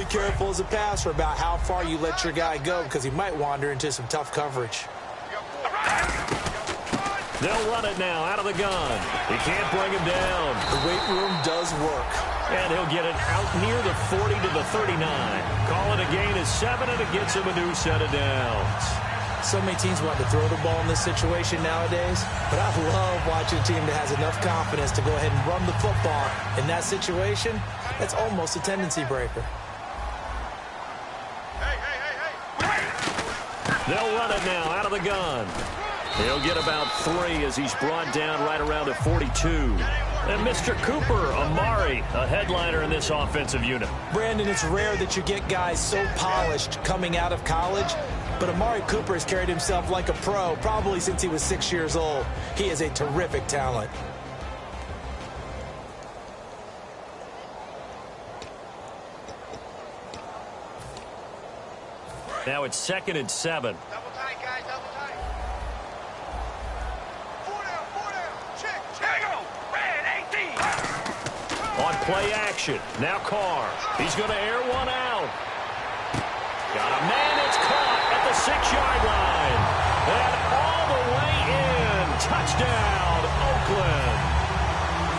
careful as a passer about how far you let your guy go because he might wander into some tough coverage. They'll run it now out of the gun. He can't bring him down. The weight room does work. And he'll get it out near the 40 to the 39. Call it a gain of 7, and it gets him a new set of downs. So many teams want to throw the ball in this situation nowadays, but I love watching a team that has enough confidence to go ahead and run the football. In that situation, that's almost a tendency breaker. They'll run it now out of the gun. He'll get about 3 as he's brought down right around the 42. And Mr. Cooper, Amari, a headliner in this offensive unit. Brandon, it's rare that you get guys so polished coming out of college, but Amari Cooper has carried himself like a pro probably since he was 6 years old. He is a terrific talent. Now it's 2nd and 7. Double tight, guys, double tight. 4 down, check. Here we go. Red 18. On play action. Now Carr. He's going to air one out. Got a man. It's caught at the 6-yard line. And all the way in. Touchdown, Oakland.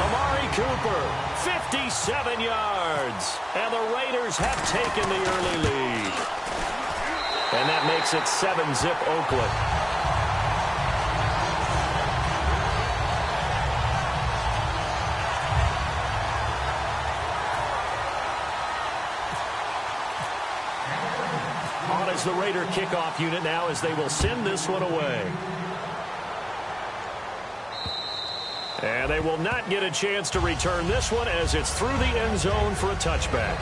Amari Cooper, 57 yards. And the Raiders have taken the early lead. And that makes it 7-zip Oakland. On is the Raider kickoff unit now as they will send this one away. And they will not get a chance to return this one as it's through the end zone for a touchback.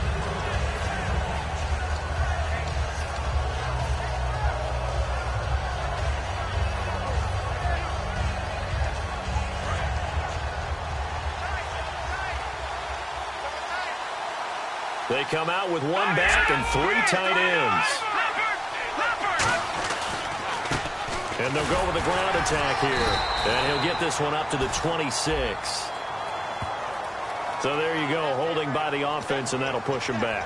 They come out with 1 back and 3 tight ends. And they'll go with the ground attack here. And he'll get this one up to the 26. So there you go, holding by the offense, and that'll push him back.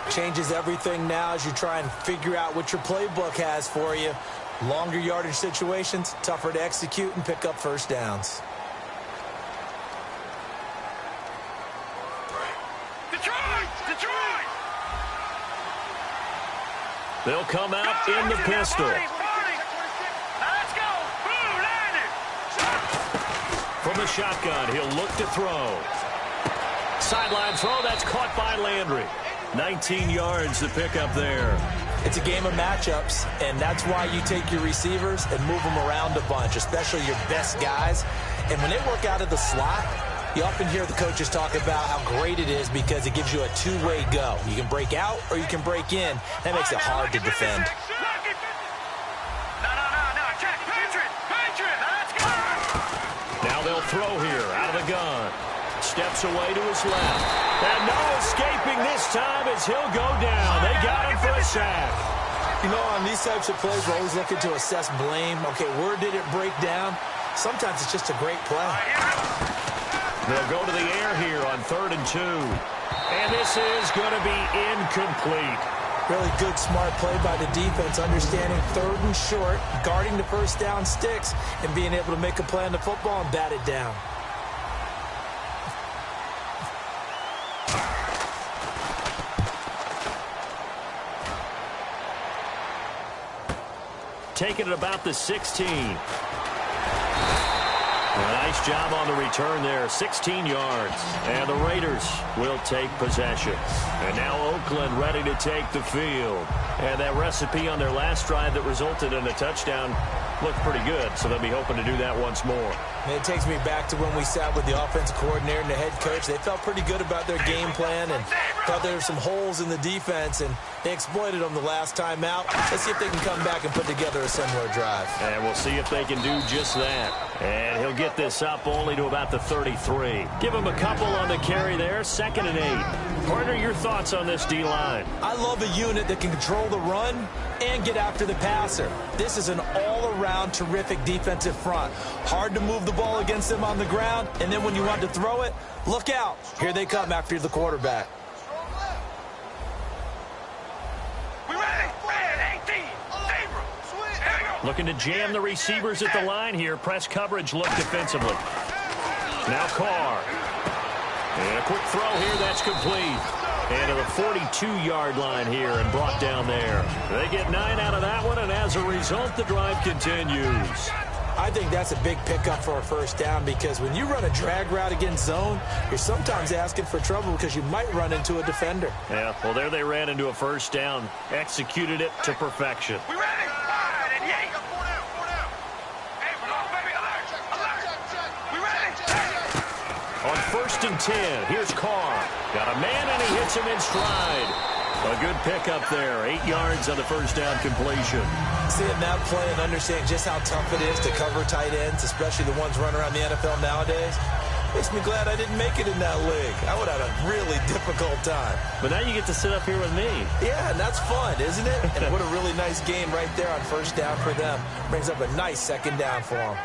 Changes everything now as you try and figure out what your playbook has for you. Longer yardage situations, tougher to execute and pick up first downs. They'll come out in the pistol. Let's go. Boom, landed. From the shotgun, he'll look to throw. Sideline throw, that's caught by Landry. 19 yards to pick up there. It's a game of matchups, and that's why you take your receivers and move them around a bunch, especially your best guys. And when they work out of the slot, you often hear the coaches talk about how great it is because it gives you a two-way go. You can break out or you can break in. That makes it hard to defend. Now they'll throw here out of the gun. Steps away to his left. And no escaping this time as he'll go down. They got him for a sack. You know, on these types of plays, we're always looking to assess blame. Okay, where did it break down? Sometimes it's just a great play. They'll go to the air here on 3rd and 2. And this is going to be incomplete. Really good, smart play by the defense, understanding 3rd and short, guarding the first down sticks, and being able to make a play on the football and bat it down. Taking it about the 16. A nice job on the return there, 16 yards. And the Raiders will take possession. And now Oakland ready to take the field. And that recipe on their last drive that resulted in a touchdown looked pretty good, so they'll be hoping to do that once more. And it takes me back to when we sat with the offensive coordinator and the head coach. They felt pretty good about their game plan and thought there were some holes in the defense, and they exploited them the last time out. Let's see if they can come back and put together a similar drive. And we'll see if they can do just that. And he'll get this up only to about the 33. Give him a couple on the carry there, 2nd and 8. Partner, your thoughts on this D-line? I love a unit that can control the run and get after the passer. This is an all-around terrific defensive front. Hard to move the ball against them on the ground, and then when you want to throw it, look out. Here they come after the quarterback. Looking to jam the receivers at the line here. Press coverage look defensively. Now Carr. And a quick throw here. That's complete. And to the 42-yard line here and brought down there. They get 9 out of that one, and as a result, the drive continues. I think that's a big pickup for a first down because when you run a drag route against zone, you're sometimes asking for trouble because you might run into a defender. Yeah, well, there they ran into a first down. Executed it to perfection. We ready? Wide and yay. 4 down, 4 down. Hey, come on, baby. Alert, alert. We ready? On 1st and 10, here's Carr. Got a man, and he hits him in stride. A good pickup there. 8 yards on the first down completion. Seeing that play and understanding just how tough it is to cover tight ends, especially the ones running around the NFL nowadays, makes me glad I didn't make it in that league. I would have had a really difficult time. But now you get to sit up here with me. Yeah, and that's fun, isn't it? And what a really nice game right there on first down for them. Brings up a nice second down for them.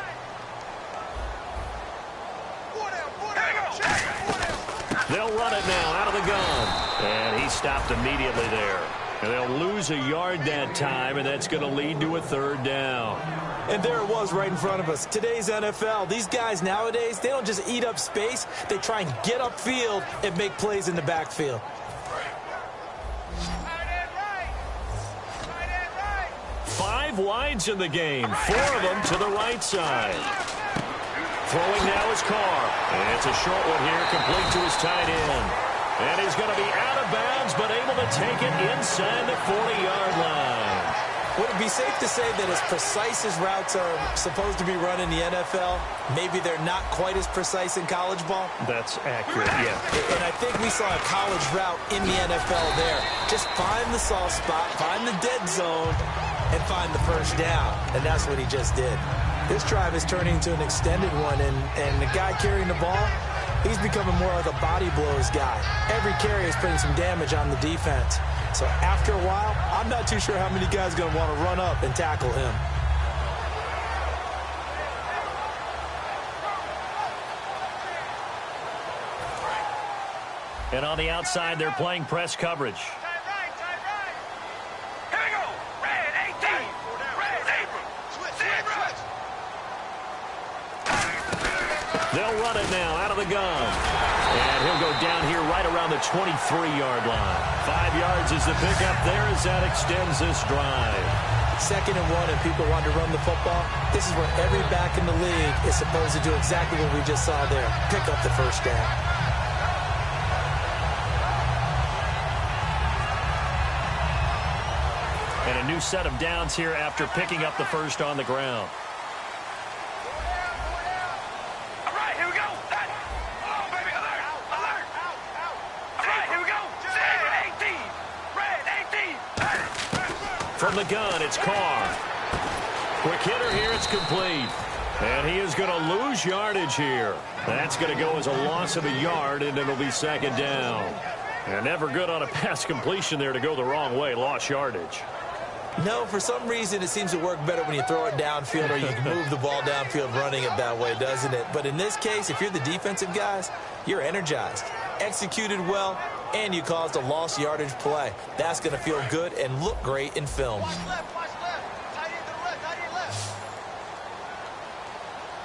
They'll run it now out of the gun. And he stopped immediately there. And they'll lose a yard that time, and that's going to lead to a 3rd down. And there it was right in front of us. Today's NFL, these guys nowadays, they don't just eat up space. They try and get upfield and make plays in the backfield. 5 wides in the game, 4 of them to the right side. Throwing now is Carr. And it's a short one here, complete to his tight end. And he's going to be out of bounds, but able to take it inside the 40-yard line. Would it be safe to say that as precise as routes are supposed to be run in the NFL, maybe they're not quite as precise in college ball? That's accurate, yeah. And I think we saw a college route in the NFL there. Just find the soft spot, find the dead zone, and find the first down. And that's what he just did. This drive is turning into an extended one, and the guy carrying the ball, he's becoming more like a body blows guy. Every carry is putting some damage on the defense. So after a while, I'm not too sure how many guys are going to want to run up and tackle him. And on the outside, they're playing press coverage. They'll run it now out of the gun. And he'll go down here right around the 23-yard line. 5 yards is the pickup there as that extends this drive. 2nd and 1 and people want to run the football. This is where every back in the league is supposed to do exactly what we just saw there. Pick up the first down. And a new set of downs here after picking up the first on the ground. From the gun, it's Carr. Quick hitter here, it's complete. And he is going to lose yardage here. That's going to go as a loss of a yard, and it'll be 2nd down. And never good on a pass completion there to go the wrong way, lost yardage. No, for some reason, it seems to work better when you throw it downfield or you can move the ball downfield running it that way, doesn't it? But in this case, if you're the defensive guys, you're energized, executed well, and you caused a lost yardage play. That's going to feel good and look great in film. Watch left, watch left. Tight end to the left, tight end left.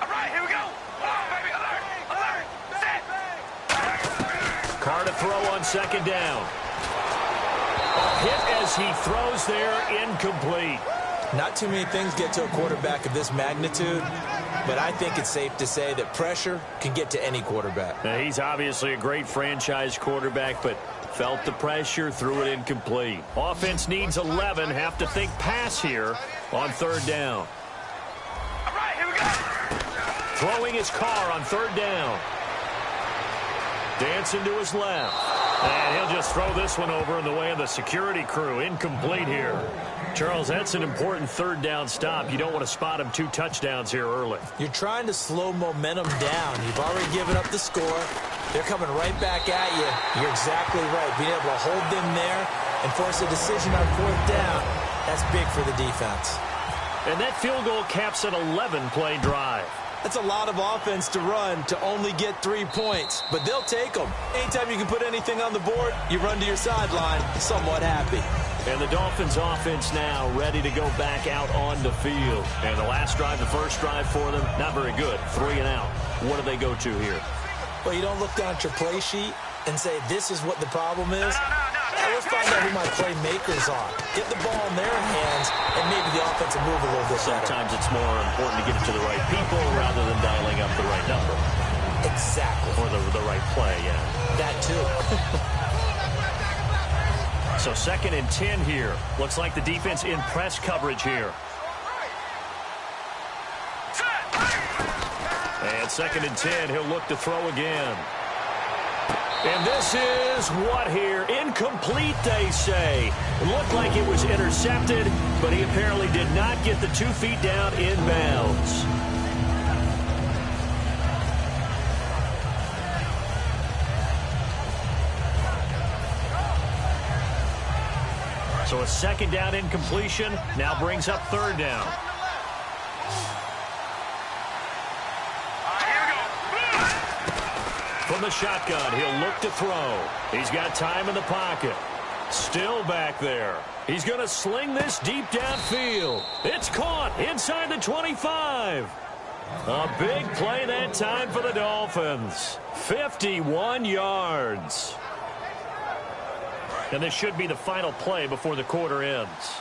All right, here we go. Come on, baby, alert, set. Carr to throw on 2nd down. A hit as he throws there, incomplete. Not too many things get to a quarterback of this magnitude, but I think it's safe to say that pressure can get to any quarterback. Now, he's obviously a great franchise quarterback, but felt the pressure, threw it incomplete. Offense needs 11, have to think pass here on 3rd down. All right, here we go. Throwing his Carr on 3rd down. Dancing to his left. And he'll just throw this one over in the way of the security crew. Incomplete here. Charles, that's an important 3rd down stop. You don't want to spot him 2 touchdowns here early. You're trying to slow momentum down. You've already given up the score. They're coming right back at you. You're exactly right. Being able to hold them there and force a decision on 4th down, that's big for the defense. And that field goal caps an 11-play drive. That's a lot of offense to run to only get 3 points, but they'll take them. Anytime you can put anything on the board, you run to your sideline somewhat happy. And the Dolphins offense now ready to go back out on the field. And the last drive, the first drive for them, not very good. 3 and out. What do they go to here? Well, you don't look down at your play sheet and say, this is what the problem is. Yeah, let's find out who my playmakers are. Get the ball in their hands, and maybe the offense will move a little bit better. Sometimes it's more important to get it to the right people rather than dialing up the right number. Exactly. Or the right play, yeah. That too. So 2nd and 10 here. Looks like the defense in press coverage here. And 2nd and 10, he'll look to throw again. And this is what here? Incomplete, they say. It looked like it was intercepted, but he apparently did not get the 2 feet down in bounds. So a 2nd down incompletion now brings up 3rd down. From the shotgun, he'll look to throw. He's got time in the pocket. Still back there. He's going to sling this deep downfield. It's caught inside the 25. A big play that time for the Dolphins. 51 yards. And this should be the final play before the quarter ends.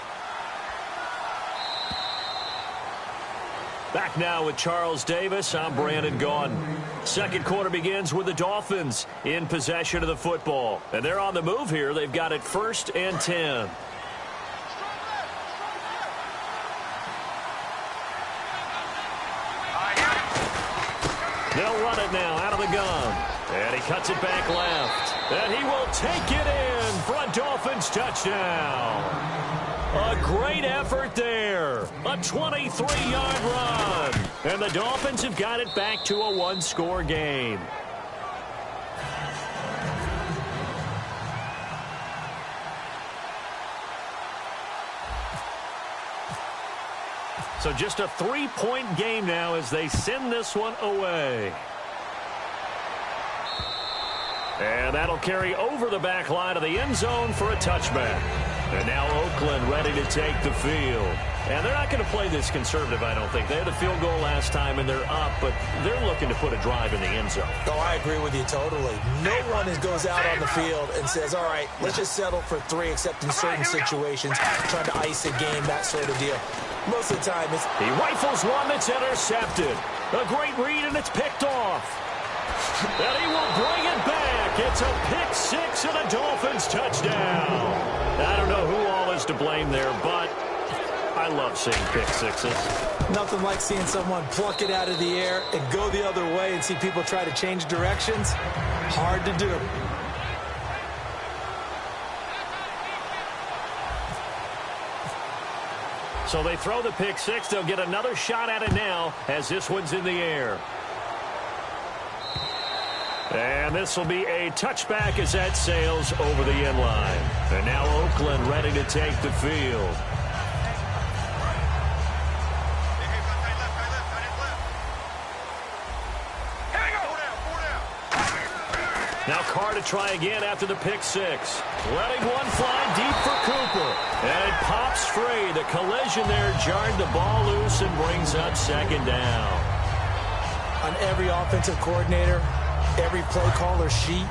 Back now with Charles Davis. I'm Brandon Gaudin. 2nd quarter begins with the Dolphins in possession of the football. And they're on the move here. They've got it 1st and 10. They'll run it now out of the gun. And he cuts it back left. And he will take it in for a Dolphins touchdown. A great effort there. A 23-yard run. And the Dolphins have got it back to a 1-score game. So just a 3-point game now as they send this one away. And that'll carry over the back line of the end zone for a touchback. And now Oakland ready to take the field. And they're not going to play this conservative, I don't think. They had a field goal last time, and they're up, but they're looking to put a drive in the end zone. Oh, I agree with you totally. No one goes out on the field and says, all right, let's just settle for 3, except in certain situations, trying to ice a game, that sort of deal. Most of the time, it's... He rifles one that's intercepted. A great read, and it's picked off. And he will bring it back. It's a pick 6 and a Dolphins touchdown. I don't know who all is to blame there, but I love seeing pick 6s. Nothing like seeing someone pluck it out of the air and go the other way and see people try to change directions. Hard to do. So they throw the pick 6. They'll get another shot at it now as this one's in the air. And this will be a touchback as that sails over the end line. And now Oakland ready to take the field. Now Carr to try again after the pick 6. Letting one fly deep for Cooper. And it pops free. The collision there jarred the ball loose and brings up 2nd down. On every offensive coordinator, every play caller sheet,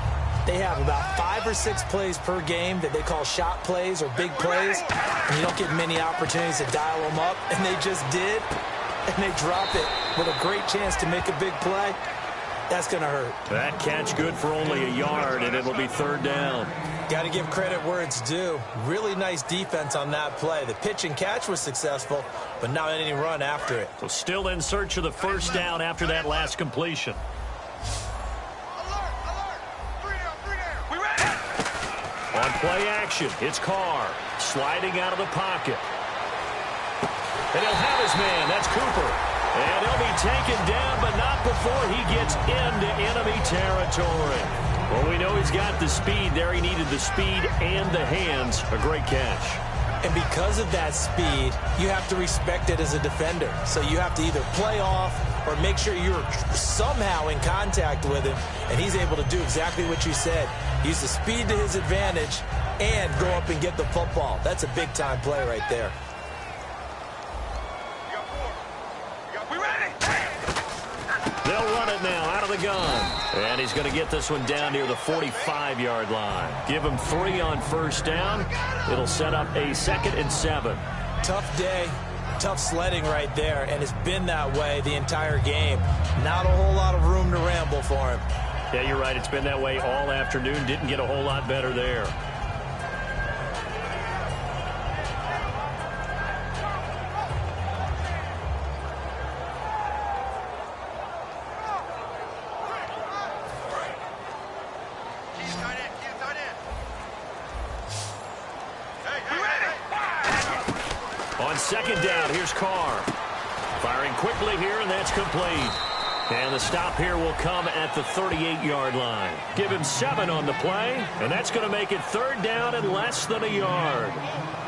they have about 5 or 6 plays per game that they call shot plays or big plays. And you don't get many opportunities to dial them up. And they just did. And they drop it with a great chance to make a big play. That's going to hurt. That catch good for only a yard, and it'll be 3rd down. Got to give credit where it's due. Really nice defense on that play. The pitch and catch was successful, but not any run after it. So still in search of the 1st down after that last completion. On play action, it's Carr sliding out of the pocket. And he'll have his man. That's Cooper. And he'll be taken down, but not before he gets into enemy territory. Well, we know he's got the speed there. He needed the speed and the hands. A great catch. And because of that speed, you have to respect it as a defender. So you have to either play off or make sure you're somehow in contact with him, and he's able to do exactly what you said. Use the speed to his advantage and go up and get the football. That's a big-time play right there. We ready? They'll run it now out of the gun. And he's going to get this one down near the 45-yard line. Give him 3 on first down. It'll set up a 2nd and 7. Tough day, tough sledding right there, and it's been that way the entire game. Not a whole lot of room to ramble for him. Yeah, you're right. It's been that way all afternoon. Didn't get a whole lot better there. On 2nd down, here's Carr. Firing quickly here, and that's complete. And the stop here will come at the 38-yard line. Give him 7 on the play, and that's going to make it 3rd down and less than a yard.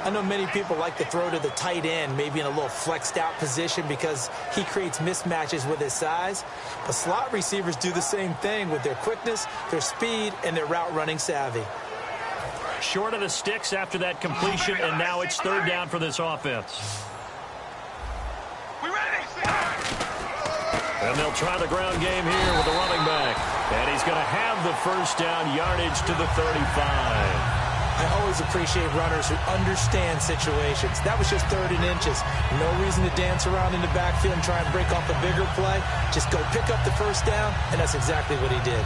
I know many people like to throw to the tight end, maybe in a little flexed out position because he creates mismatches with his size. But slot receivers do the same thing with their quickness, their speed, and their route running savvy. Short of the sticks after that completion, and now it's 3rd down for this offense. We ready? And they'll try the ground game here with the running back. And he's going to have the first down, yardage to the 35. I always appreciate runners who understand situations. That was just 3rd and inches. No reason to dance around in the backfield and try and break off a bigger play. Just go pick up the first down, and that's exactly what he did.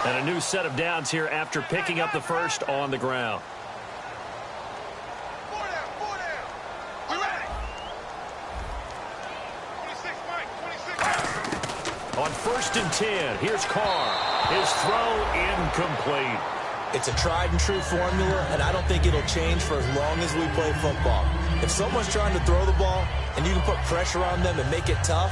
And a new set of downs here after picking up the first on the ground. 4 down, 4 down. We ready? 26, Mike, 26. On 1st and 10, here's Carr. His throw incomplete. It's a tried and true formula, and I don't think it'll change for as long as we play football. If someone's trying to throw the ball and you can put pressure on them and make it tough,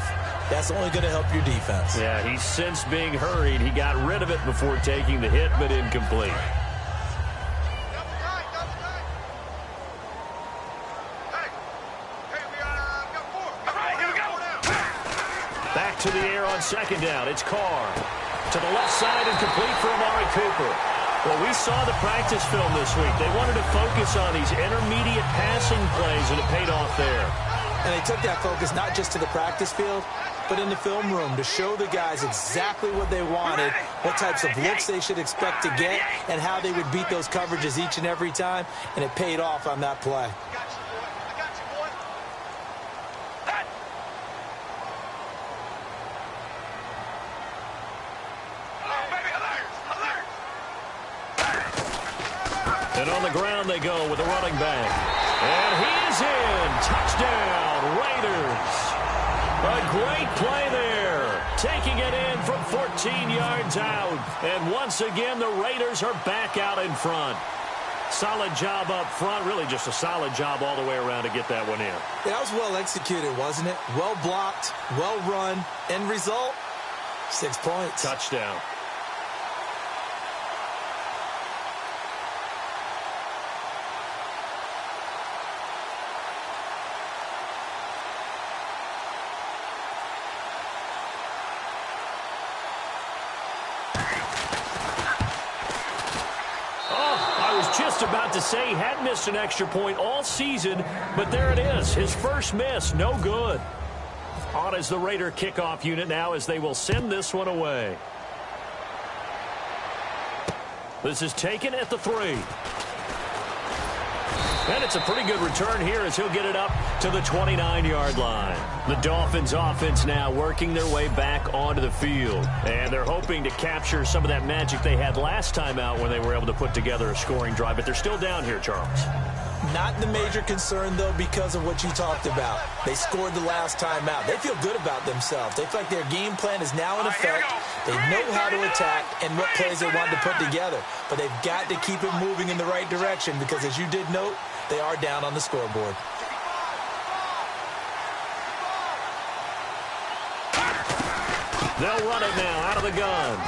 that's only going to help your defense. Yeah, he's sensed being hurried. He got rid of it before taking the hit, but incomplete. Double tight, double tight. Hey, we got 4. All right, here we go. Back to the air on 2nd down. It's Carr. To the left side and complete for Amari Cooper. Well, we saw the practice film this week. They wanted to focus on these intermediate passing plays, and it paid off there. And they took that focus not just to the practice field, but in the film room to show the guys exactly what they wanted, what types of looks they should expect to get, and how they would beat those coverages each and every time, and it paid off on that play. I got you, boy. Oh, baby, alert, alert. And on the ground they go with a running back. And he is in. Touchdown, Raiders. A great play there. Taking it in from 14 yards out. And once again, the Raiders are back out in front. Solid job up front. Really just a solid job all the way around to get that one in. That was well executed, wasn't it? Well blocked, well run. End result, 6 points. Touchdown. Just about to say he hadn't missed an extra point all season, but there it is. His first miss, no good. On is the Raider kickoff unit now as they will send this one away. This is taken at the 3. And it's a pretty good return here as he'll get it up to the 29-yard line. The Dolphins offense now working their way back onto the field. And they're hoping to capture some of that magic they had last time out when they were able to put together a scoring drive. But they're still down here, Charles. Not the major concern, though, because of what you talked about. They scored the last time out. They feel good about themselves. They feel like their game plan is now in effect. They know how to attack and what plays they want to put together. But they've got to keep it moving in the right direction because, as you did note, they are down on the scoreboard. They'll run it now out of the gun.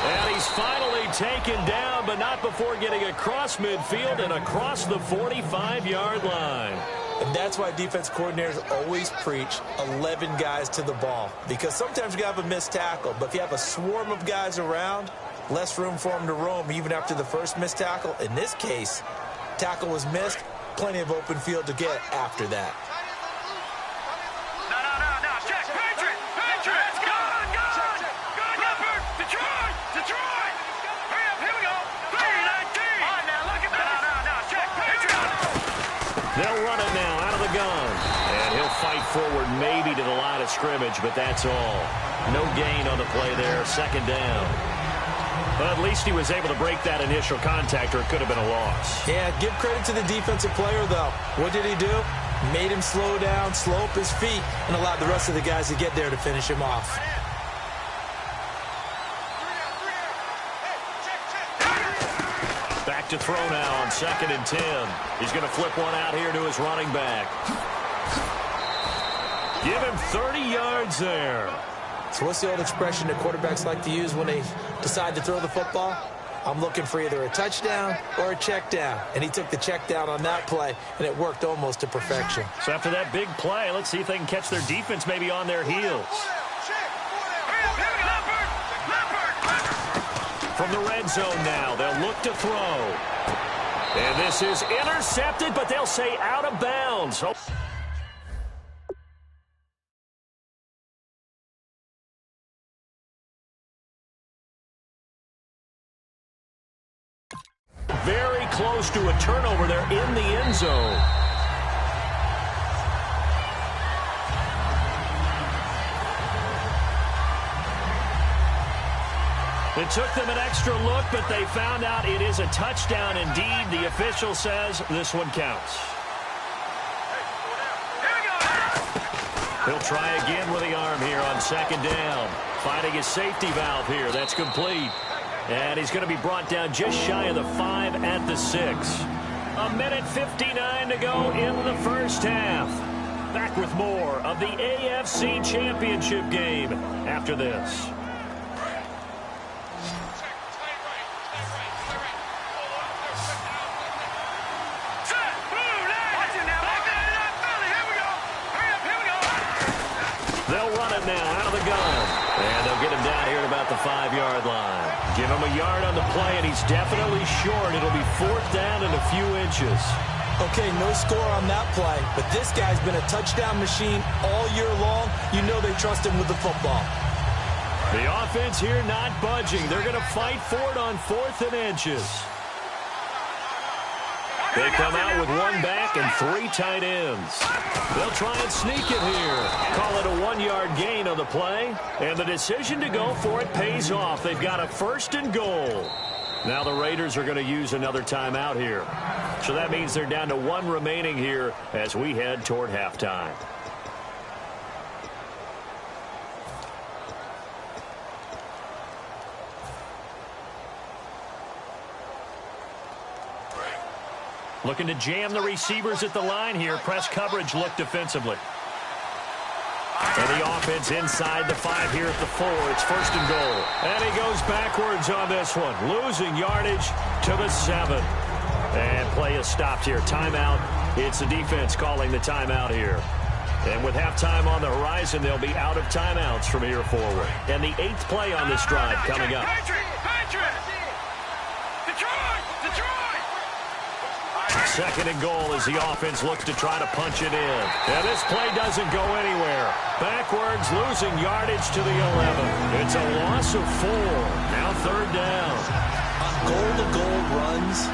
And he's finally taken down, but not before getting across midfield and across the 45-yard line. And that's why defense coordinators always preach 11 guys to the ball. Because sometimes you have a missed tackle, but if you have a swarm of guys around, less room for them to roam even after the first missed tackle. In this case, tackle was missed, plenty of open field to get after that. No. Check. Patriot. Gone. Leopard. Detroit. Hurry up. Here we go. 3-19. On now. Look at that. No. Check. Patriot. They'll run it now out of the gun. And he'll fight forward maybe to the line of scrimmage, but that's all. No gain on the play there. Second down. But at least he was able to break that initial contact, or it could have been a loss. Yeah, give credit to the defensive player, though. What did he do? Made him slow down, slow up his feet, and allowed the rest of the guys to get there to finish him off. Back to throw now on 2nd and 10. He's going to flip one out here to his running back. Give him 30 yards there. So what's the old expression that quarterbacks like to use when they decide to throw the football? I'm looking for either a touchdown or a check down. And he took the check down on that play, and it worked almost to perfection. So after that big play, let's see if they can catch their defense maybe on their heels. From the red zone now, they'll look to throw. And this is intercepted, but they'll say out of bounds. Oh. Very close to a turnover there in the end zone. It took them an extra look, but they found out it is a touchdown indeed. The official says this one counts. He'll try again with the arm here on 2nd down. Finding his safety valve here. That's complete. And he's going to be brought down just shy of the 5 at the 6. 1:59 to go in the first half. Back with more of the AFC Championship game after this. They'll run it now out of the gun. And they'll get him down here at about the 5-yard line. Give him a yard on the play, and he's definitely short. It'll be 4th down and a few inches. Okay, no score on that play, but this guy's been a touchdown machine all year long. You know they trust him with the football. The offense here not budging. They're going to fight for it on 4th and inches. They come out with 1 back and 3 tight ends. They'll try and sneak it here. Call it a 1-yard gain on the play. And the decision to go for it pays off. They've got a 1st and goal. Now the Raiders are going to use another timeout here. So that means they're down to 1 remaining here as we head toward halftime. Looking to jam the receivers at the line here. Press coverage look defensively. And the offense inside the 5 here at the 4. It's 1st and goal. And he goes backwards on this one. Losing yardage to the 7. And play is stopped here. Timeout. It's the defense calling the timeout here. And with halftime on the horizon, they'll be out of timeouts from here forward. And the 8th play on this drive coming up. Second and goal as the offense looks to try to punch it in. And this play doesn't go anywhere. Backwards, losing yardage to the 11. It's a loss of 4. Now 3rd down. On goal-to-goal runs,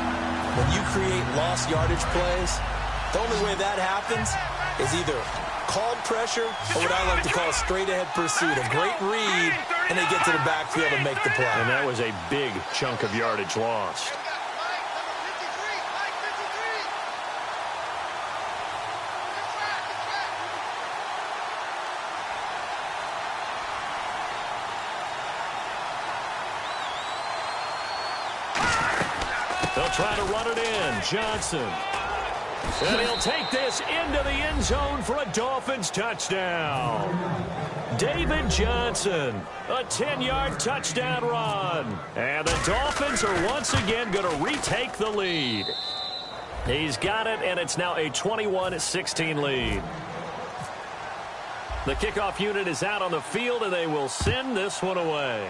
when you create lost yardage plays, the only way that happens is either called pressure or what I like to call straight-ahead pursuit. A great read, and they get to the backfield and make the play. And that was a big chunk of yardage lost. They'll try to run it in. Johnson. And he'll take this into the end zone for a Dolphins touchdown. David Johnson, a 10-yard touchdown run. And the Dolphins are once again going to retake the lead. He's got it, and it's now a 21-16 lead. The kickoff unit is out on the field, and they will send this one away.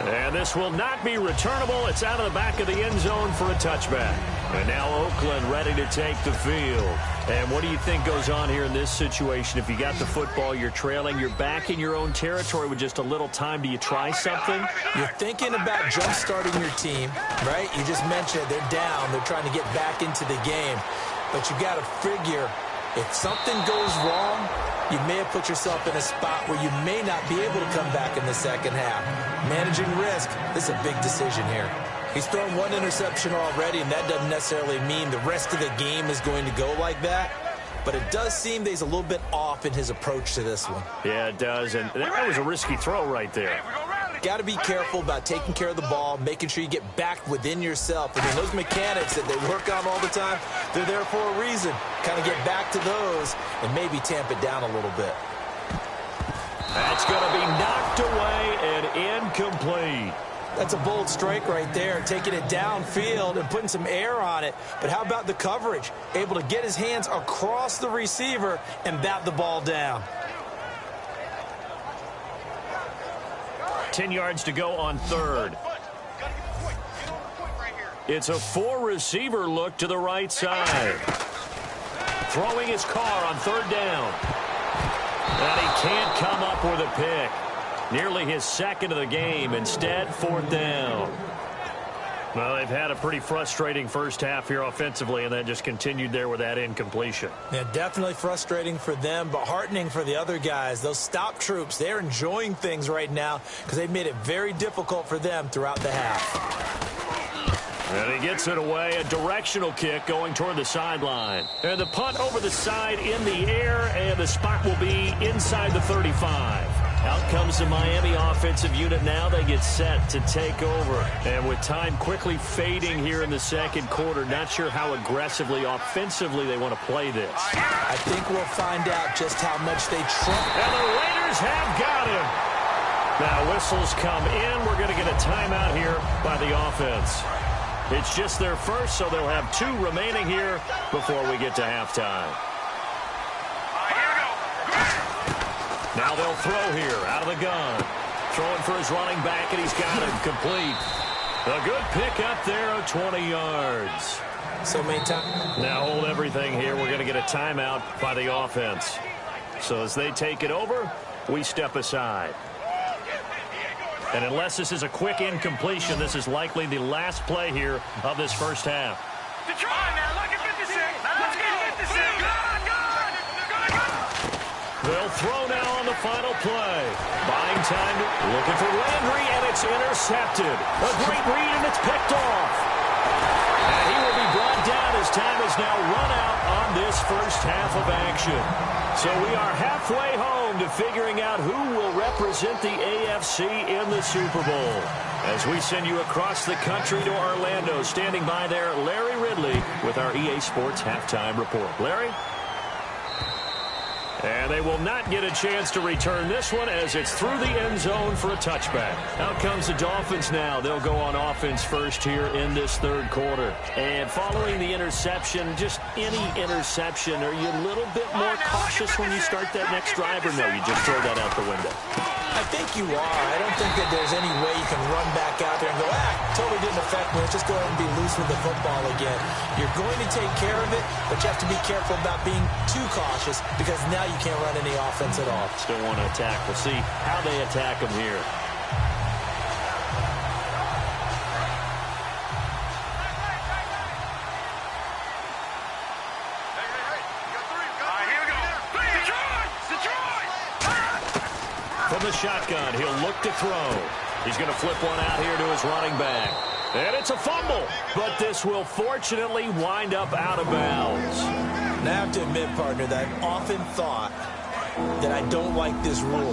And this will not be returnable. It's out of the back of the end zone for a touchback. And now Oakland ready to take the field. And what do you think goes on here in this situation? If you got the football, you're trailing, you're back in your own territory with just a little time. Do you try something? You're thinking about jump-starting your team, right? You just mentioned it. They're down. They're trying to get back into the game. But you got to figure, if something goes wrong, you may have put yourself in a spot where you may not be able to come back in the second half. Managing risk, this is a big decision here. He's thrown one interception already, and that doesn't necessarily mean the rest of the game is going to go like that. But it does seem that he's a little bit off in his approach to this one. Yeah, it does, and that was a risky throw right there. Got to be careful about taking care of the ball, making sure you get back within yourself. I mean, those mechanics that they work on all the time, they're there for a reason. Kind of get back to those and maybe tamp it down a little bit. That's going to be knocked away and incomplete. That's a bold strike right there, taking it downfield and putting some air on it. But how about the coverage? Able to get his hands across the receiver and bat the ball down. 10 yards to go on third. It's a four-receiver look to the right side. Throwing his car on third down. And he can't come up with a pick. Nearly his second of the game. Instead, fourth down. Well, they've had a pretty frustrating first half here offensively, and then just continued there with that incompletion. Yeah, definitely frustrating for them, but heartening for the other guys. Those stop troops, they're enjoying things right now because they've made it very difficult for them throughout the half. And he gets it away, a directional kick going toward the sideline. And the punt over the side in the air, and the spot will be inside the 35. Out comes the Miami offensive unit now. They get set to take over. And with time quickly fading here in the second quarter, not sure how aggressively, offensively they want to play this. I think we'll find out just how much they trust. And the Raiders have got him. Now whistles come in. We're going to get a timeout here by the offense. It's just their first, so they'll have two remaining here before we get to halftime. Now they'll throw here out of the gun. Throwing for his running back, and he's got him complete. A good pick up there of 20 yards. So many times. Now hold everything here. We're going to get a timeout by the offense. So as they take it over, we step aside. And unless this is a quick incompletion, this is likely the last play here of this first half. Detroit, now look at 56. Let's get 56. They'll throw now on the final play. Buying time, looking for Landry, and it's intercepted. A great read, and it's picked off. And he will be brought down as time is now run out on this first half of action. So we are halfway home to figuring out who will represent the AFC in the Super Bowl. As we send you across the country to Orlando, standing by there, Larry Ridley with our EA Sports Halftime Report. Larry? And they will not get a chance to return this one as it's through the end zone for a touchback. Out comes the Dolphins now. They'll go on offense first here in this third quarter. And following the interception, just any interception, are you a little bit more cautious when you start that next drive, or no, you just throw that out the window? I think you are. I don't think that there's any way you can run back out there and go, totally didn't affect me. Let's just go ahead and be loose with the football again. You're going to take care of it, but you have to be careful about being too cautious because now you can't run any offense at all. Still want to attack. We'll see how they attack them here. From the shotgun, he'll look to throw. He's going to flip one out here to his running back. And it's a fumble, but this will fortunately wind up out of bounds. And I have to admit, partner, that I've often thought that I don't like this rule.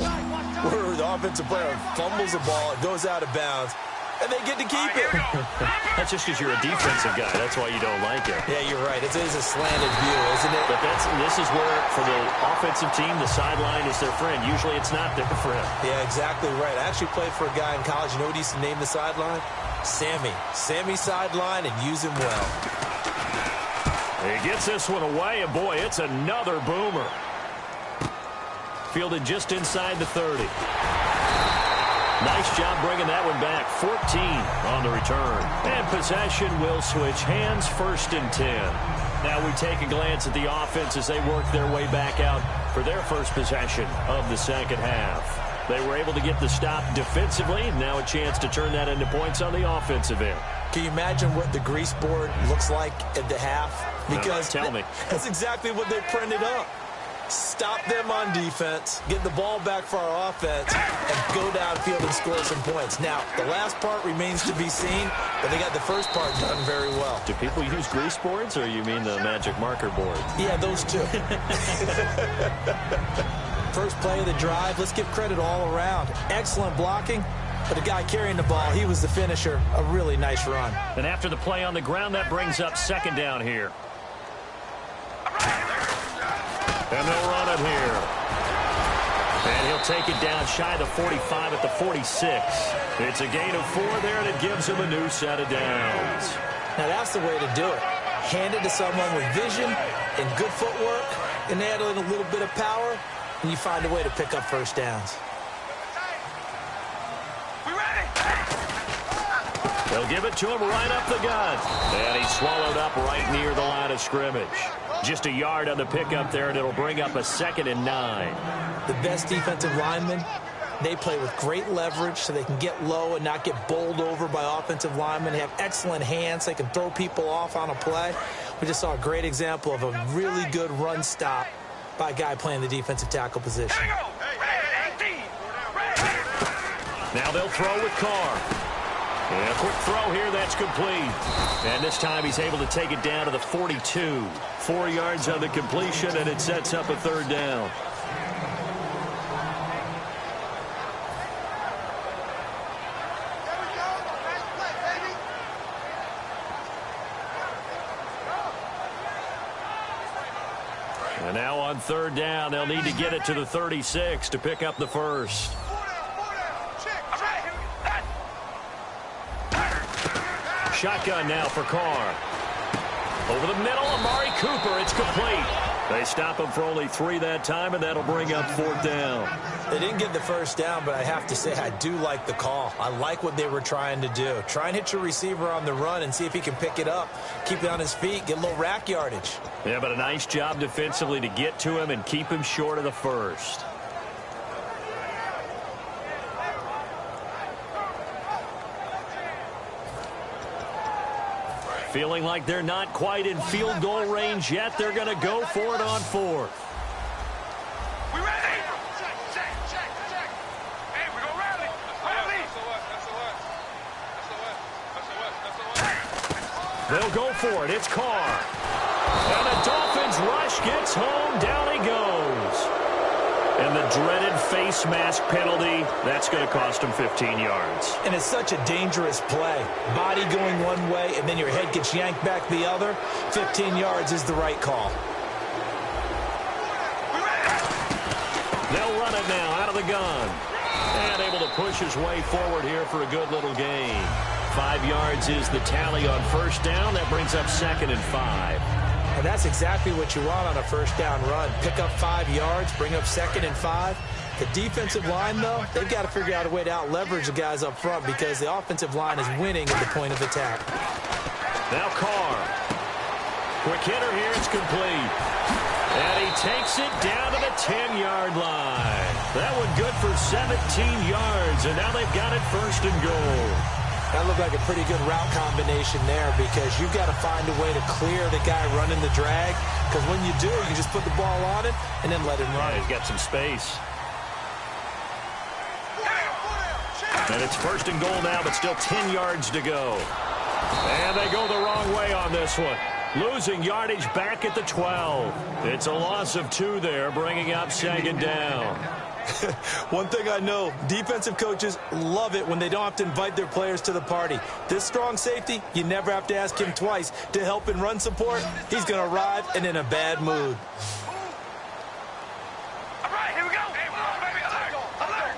Where the offensive player fumbles the ball, it goes out of bounds. and they get to keep it. That's just because you're a defensive guy. That's why you don't like it. Yeah, you're right. It is a slanted view, isn't it? But this is where, for the offensive team, the sideline is their friend. Usually it's not their friend. Yeah, exactly right. I actually played for a guy in college. You know what he used to name the sideline? Sammy. Sammy sideline, and use him well. He gets this one away, and boy, it's another boomer. Fielded just inside the 30. Nice job bringing that one back. 14 on the return. And possession will switch hands, 1st and 10. Now we take a glance at the offense as they work their way back out for their first possession of the second half. They were able to get the stop defensively. Now a chance to turn that into points on the offensive end. Can you imagine what the grease board looks like at the half? Because tell me. That's exactly what they printed up. Stop them on defense, get the ball back for our offense, and go downfield and score some points. Now, the last part remains to be seen, but they got the first part done very well. Do people use grease boards, or you mean the magic marker board? Yeah, those two. First play of the drive, let's give credit all around. Excellent blocking, but the guy carrying the ball, he was the finisher. A really nice run. And after the play on the ground, that brings up 2nd down here. And they'll run it here. And he'll take it down shy of the 45 at the 46. It's a gain of 4 there, and it gives him a new set of downs. Now that's the way to do it. Hand it to someone with vision and good footwork, and add in a little bit of power, and you find a way to pick up first downs. They'll give it to him right up the gut. And he's swallowed up right near the line of scrimmage. Just a yard on the pickup there, and it'll bring up a 2nd and 9. The best defensive linemen, they play with great leverage so they can get low and not get bowled over by offensive linemen. They have excellent hands. They can throw people off on a play. We just saw a great example of a really good run stop by a guy playing the defensive tackle position. Now they'll throw with Carr. And a quick throw here, that's complete. And this time he's able to take it down to the 42. 4 yards on the completion, and it sets up a 3rd down. And now on 3rd down, they'll need to get it to the 36 to pick up the first. Shotgun now for Carr. Over the middle, Amari Cooper. It's complete. They stop him for only 3 that time, and that'll bring up 4th down. They didn't get the first down, but I have to say I do like the call. I like what they were trying to do. Try and hit your receiver on the run and see if he can pick it up. Keep it on his feet. Get a little rack yardage. Yeah, but a nice job defensively to get to him and keep him short of the first. Feeling like they're not quite in field goal range yet. They're going to go for it on 4th. We ready? Check. Hey, we go rally. They'll go for it. It's Carr. And the Dolphins rush gets home. Down he goes. And the dreaded face mask penalty, that's going to cost him 15 yards. And it's such a dangerous play. Body going one way, and then your head gets yanked back the other. 15 yards is the right call. They'll run it now out of the gun. And able to push his way forward here for a good little gain. 5 yards is the tally on 1st down. That brings up 2nd and 5. And that's exactly what you want on a 1st down run. Pick up 5 yards, bring up 2nd and 5. The defensive line, though, they've got to figure out a way to out-leverage the guys up front because the offensive line is winning at the point of attack. Now Carr. Quick hitter here. It's complete. And he takes it down to the 10-yard line. That one good for 17 yards, and now they've got it 1st and goal. That looked like a pretty good route combination there because you've got to find a way to clear the guy running the drag because when you do, you just put the ball on it and then let him run. Yeah, he's got some space. And it's 1st and goal now, but still 10 yards to go. And they go the wrong way on this one. Losing yardage back at the 12. It's a loss of 2 there, bringing up 2nd down. One thing I know, defensive coaches love it when they don't have to invite their players to the party. This strong safety, you never have to ask him twice to help in run support. He's going to arrive and in a bad mood. All right, here we go. Hey, baby, alert.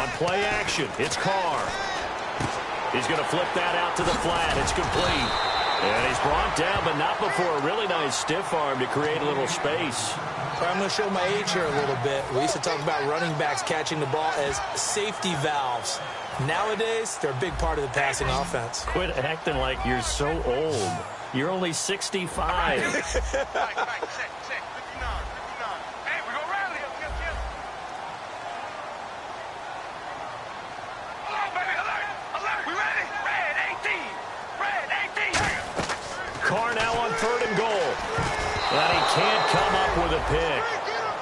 On play action, it's Carr. He's going to flip that out to the flat. It's complete. And he's brought down, but not before a really nice stiff arm to create a little space. I'm going to show my age here a little bit. We used to talk about running backs catching the ball as safety valves. Nowadays, they're a big part of the passing offense. Quit acting like you're so old. You're only 65. Right, check. 59. Hey, we go rally. Hello, baby, alert. We ready? Red 18. Carr now on 3rd and goal. But he can't come up with a pick.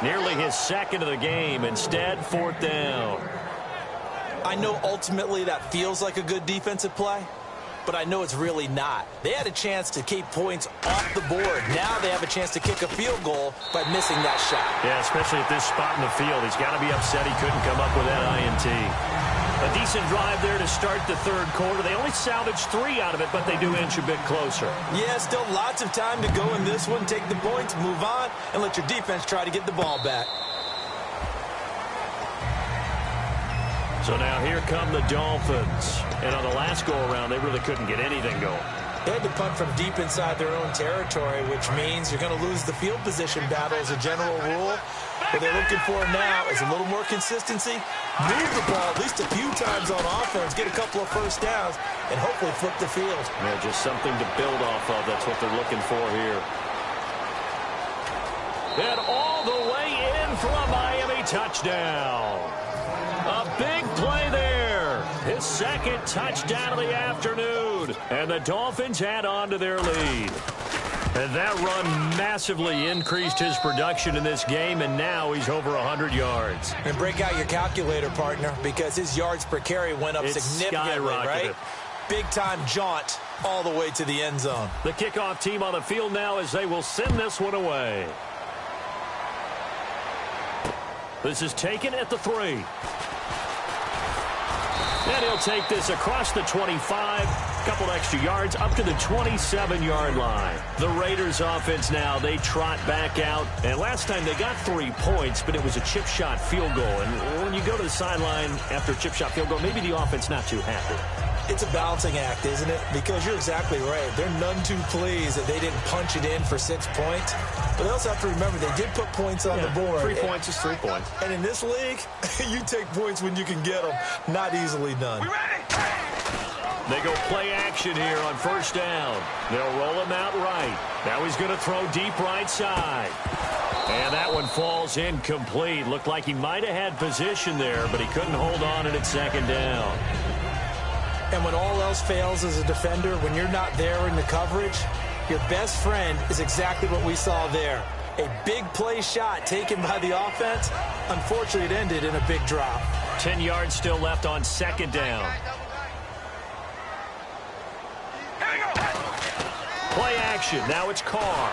Nearly his second of the game. Instead, 4th down. I know ultimately that feels like a good defensive play, but I know it's really not. They had a chance to keep points off the board. Now they have a chance to kick a field goal by missing that shot. Yeah, especially at this spot in the field. He's got to be upset he couldn't come up with that INT. A decent drive there to start the 3rd quarter. They only salvaged 3 out of it, but they do inch a bit closer. Yeah, still lots of time to go in this one. Take the points, move on, and let your defense try to get the ball back. So now here come the Dolphins. And on the last go-around, they really couldn't get anything going. They had to punt from deep inside their own territory, which means you're going to lose the field position battle as a general rule. What they're looking for now is a little more consistency, move the ball at least a few times on offense, get a couple of first downs, and hopefully flip the field. Yeah, just something to build off of. That's what they're looking for here. And all the way in for a Miami touchdown. A big play there. His 2nd touchdown of the afternoon. And the Dolphins add on to their lead. And that run massively increased his production in this game, and now he's over 100 yards. And break out your calculator, partner, because his yards per carry went up significantly, right? Big-time jaunt all the way to the end zone. The kickoff team on the field now as they will send this one away. This is taken at the 3. And he'll take this across the 25, a couple extra yards, up to the 27-yard line. The Raiders offense now, they trot back out. And last time they got 3 points, but it was a chip shot field goal. And when you go to the sideline after a chip shot field goal, maybe the offense not too happy. It's a balancing act, isn't it? Because you're exactly right. They're none too pleased that they didn't punch it in for 6 points. But they also have to remember they did put points on the board. 3 points is 3 points. And in this league, you take points when you can get them. Not easily done. We ready? They go play action here on 1st down. They'll roll him out right. Now he's going to throw deep right side. And that one falls incomplete. Looked like he might have had position there, but he couldn't hold on it at 2nd down. And when all else fails as a defender, when you're not there in the coverage, your best friend is exactly what we saw there. A big play shot taken by the offense. Unfortunately, it ended in a big drop. 10 yards still left on 2nd down. Play action. Now it's Carr.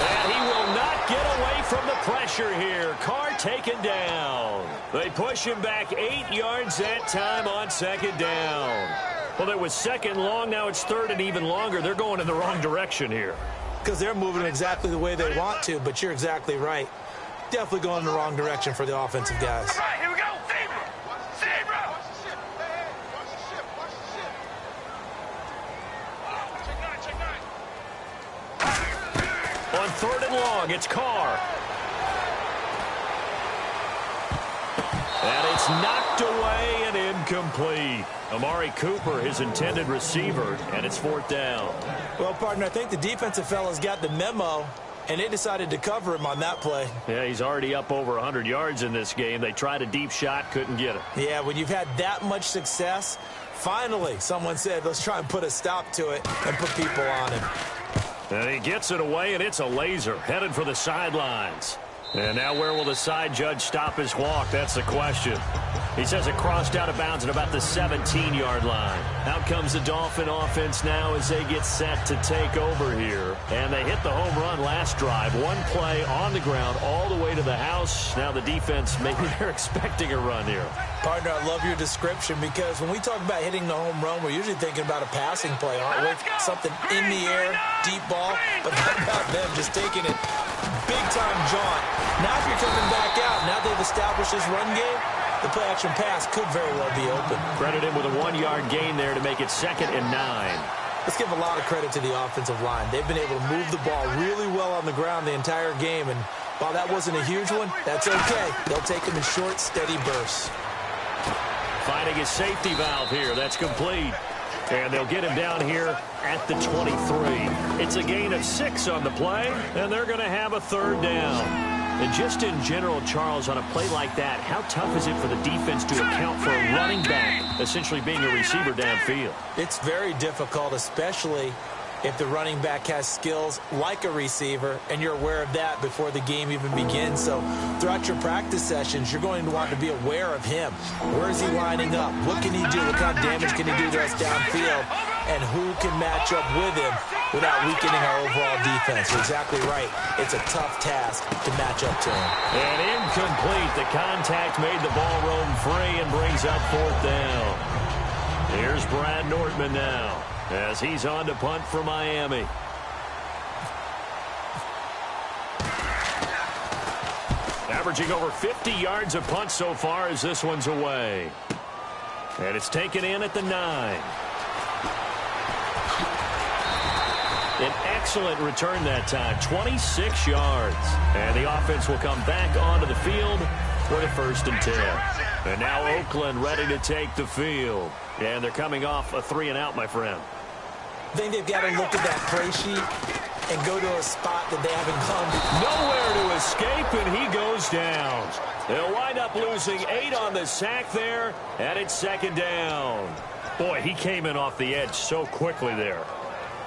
And he will not get away from the pressure here. Carr taken down. They push him back 8 yards that time on 2nd down. Well, it was 2nd long. Now it's 3rd and even longer. They're going in the wrong direction here. Because they're moving exactly the way they want to, but you're exactly right. Definitely going in the wrong direction for the offensive guys. All right, here we go. Zebra. On 3rd and long, it's Carr. And it's knocked away and incomplete. Amari Cooper, his intended receiver, and it's 4th down. Well, partner, I think the defensive fellas got the memo, and they decided to cover him on that play. Yeah, he's already up over 100 yards in this game. They tried a deep shot, couldn't get it. Yeah, when you've had that much success, finally someone said, let's try and put a stop to it and put people on him. And he gets it away, and it's a laser, headed for the sidelines. And now where will the side judge stop his walk? That's the question. He says it crossed out of bounds at about the 17-yard line. Out comes the Dolphin offense now as they get set to take over here. And they hit the home run last drive. One play on the ground all the way to the house. Now the defense, maybe they're expecting a run here. Partner, I love your description because when we talk about hitting the home run, we're usually thinking about a passing play, aren't we? Something in the air, deep ball. But how about them just taking it big-time jaunt? Now if you're coming back out, now they've established this run game, the play-action pass could very well be open. Credit him with a 1-yard gain there to make it 2nd and 9. Let's give a lot of credit to the offensive line. They've been able to move the ball really well on the ground the entire game, and while that wasn't a huge one, that's okay. They'll take them in short, steady bursts. Finding his safety valve here. That's complete. And they'll get him down here at the 23. It's a gain of 6 on the play, and they're going to have a 3rd down. And just in general, Charles, on a play like that, how tough is it for the defense to account for a running back essentially being a receiver downfield? It's very difficult, especially if the running back has skills like a receiver, and you're aware of that before the game even begins. So throughout your practice sessions, you're going to want to be aware of him. Where is he lining up? What can he do? What kind of damage can he do to us downfield? And who can match up with him without weakening our overall defense? You're exactly right. It's a tough task to match up to him. And incomplete. The contact made the ball roam free and brings up 4th down. Here's Brad Nortman now as he's on to punt for Miami. Averaging over 50 yards a punt so far as this one's away. And it's taken in at the 9. An excellent return that time, 26 yards. And the offense will come back onto the field for the 1st and 10. And now Oakland ready to take the field. And they're coming off a 3-and-out, my friend. I think they've got to look at that play sheet and go to a spot that they haven't gone to. Nowhere to escape, and he goes down. They'll wind up losing 8 on the sack there, and it's 2nd down. Boy, he came in off the edge so quickly there.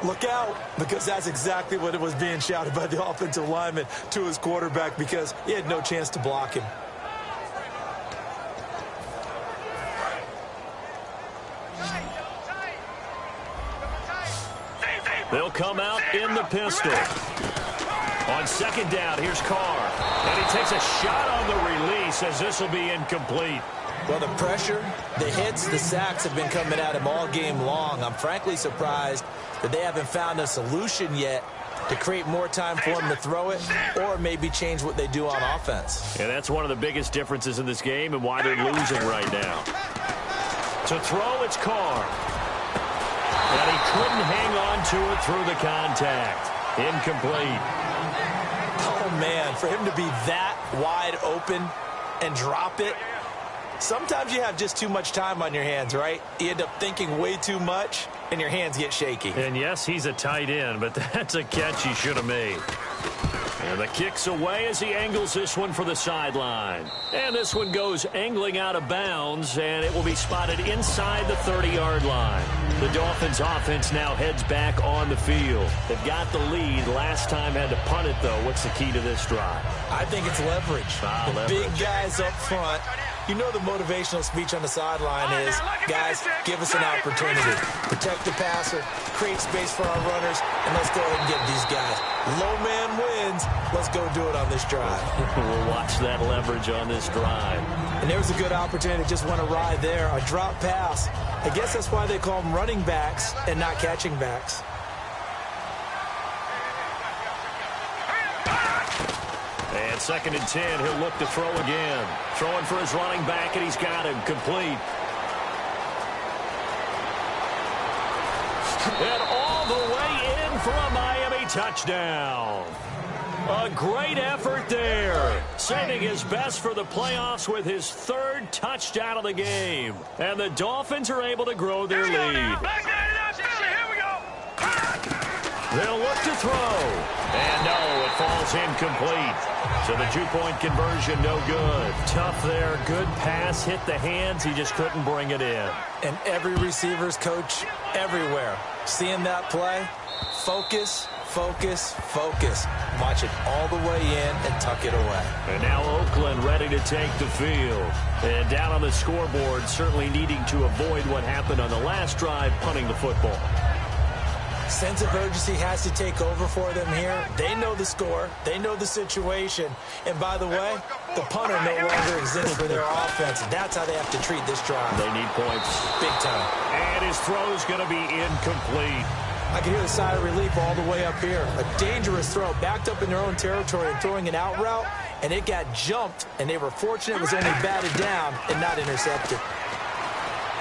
Look out, because that's exactly what it was being shouted by the offensive lineman to his quarterback, because he had no chance to block him. They'll come out in the pistol. On 2nd down, here's Carr. And he takes a shot on the release as this will be incomplete. Well, the pressure, the hits, the sacks have been coming at him all game long. I'm frankly surprised that they haven't found a solution yet to create more time for him to throw it or maybe change what they do on offense. And that's one of the biggest differences in this game and why they're losing right now. To throw, it's Carr. And he couldn't hang on to it through the contact. Incomplete. Oh, man, for him to be that wide open and drop it, sometimes you have just too much time on your hands, right? You end up thinking way too much, and your hands get shaky. And, yes, he's a tight end, but that's a catch he should have made. And the kick's away as he angles this one for the sideline. And this one goes angling out of bounds, and it will be spotted inside the 30-yard line. The Dolphins offense now heads back on the field. They've got the lead. Last time had to punt it, though. What's the key to this drive? I think it's leverage. The big guys up front. You know the motivational speech on the sideline is, guys, give us an opportunity. Protect the passer, create space for our runners, and let's go ahead and get these guys. Low man wins. Let's go do it on this drive. We'll watch that leverage on this drive. And there was a good opportunity to just want to ride there. A drop pass. I guess that's why they call them running backs and not catching backs. And 2nd and 10, he'll look to throw again. Throwing for his running back, and he's got him complete. And all the way in for a Miami touchdown. A great effort there. Saving his best for the playoffs with his 3rd touchdown of the game. And the Dolphins are able to grow their lead. They'll look to throw. And no, it falls incomplete. So the two-point conversion, no good. Tough there. Good pass. Hit the hands. He just couldn't bring it in. And every receiver's coach everywhere, seeing that play, focus, focus, focus. Watch it all the way in and tuck it away. And now Oakland ready to take the field. And down on the scoreboard, certainly needing to avoid what happened on the last drive, punting the football. Sense of urgency has to take over for them here. They know the score. They know the situation. And by the way, the punter no longer exists for their offense. That's how they have to treat this drive. They need points. Big time. And his throw's going to be incomplete. I can hear the sigh of relief all the way up here. A dangerous throw, backed up in their own territory and throwing an out route, and it got jumped, and they were fortunate it was only batted down and not intercepted.